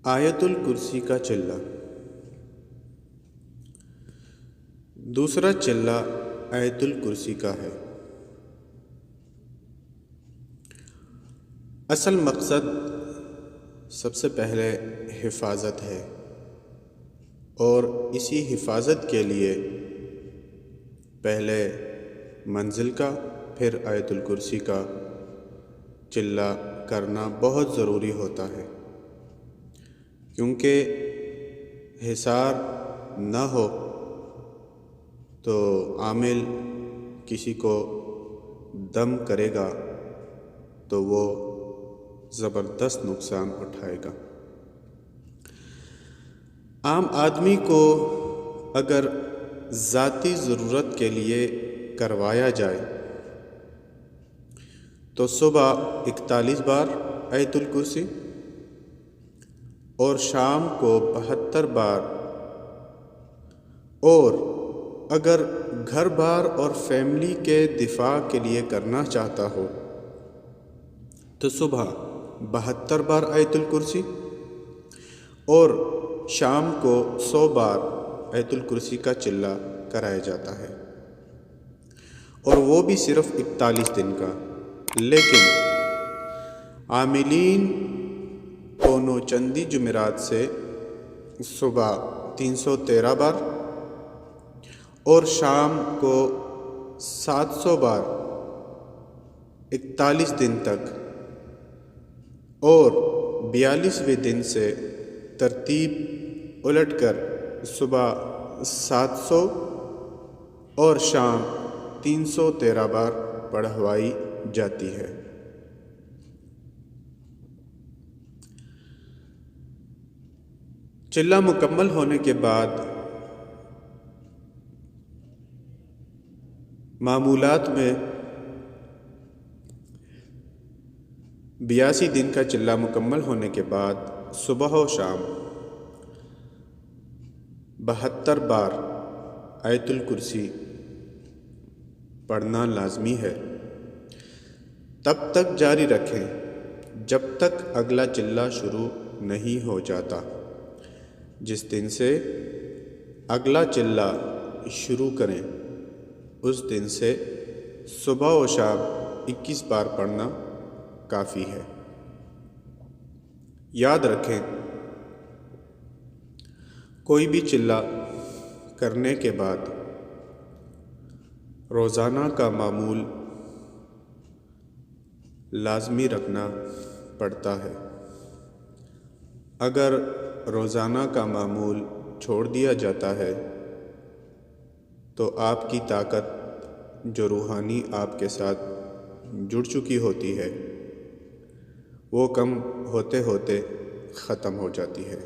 آیت الکرسی کا چلہ۔ دوسرا چلہ آیت الکرسی کا ہے۔ اصل مقصد سب سے پہلے حفاظت ہے، اور اسی حفاظت کے لیے پہلے منزل کا پھر آیت الکرسی کا چلہ کرنا بہت ضروری ہوتا ہے، کیونکہ حصار نہ ہو تو عامل کسی کو دم کرے گا تو وہ زبردست نقصان اٹھائے گا۔ عام آدمی کو اگر ذاتی ضرورت کے لیے کروایا جائے تو صبح 41 بار آیت الکرسی اور شام کو 72 بار، اور اگر گھر بار اور فیملی کے دفاع کے لیے کرنا چاہتا ہو تو صبح 72 بار آیت الکرسی اور شام کو 100 بار آیت الکرسی کا چلہ کرایا جاتا ہے، اور وہ بھی صرف 41 دن کا۔ لیکن عاملین کو نوچندی جمعرات سے صبح 313 بار اور شام کو 700 بار 41 دن تک، اور 42ویں دن سے ترتیب الٹ کر صبح 700 اور شام 313 بار پڑھوائی جاتی ہے۔ چلہ مکمل ہونے کے بعد معمولات میں 82 دن کا چلہ مکمل ہونے کے بعد صبح و شام 72 بار آیت الکرسی پڑھنا لازمی ہے۔ تب تک جاری رکھیں جب تک اگلا چلہ شروع نہیں ہو جاتا۔ جس دن سے اگلا چلہ شروع کریں اس دن سے صبح و شام 21 بار پڑھنا کافی ہے۔ یاد رکھیں، کوئی بھی چلہ کرنے کے بعد روزانہ کا معمول لازمی رکھنا پڑتا ہے۔ اگر روزانہ کا معمول چھوڑ دیا جاتا ہے تو آپ کی طاقت جو روحانی آپ کے ساتھ جڑ چکی ہوتی ہے وہ کم ہوتے ہوتے ختم ہو جاتی ہے۔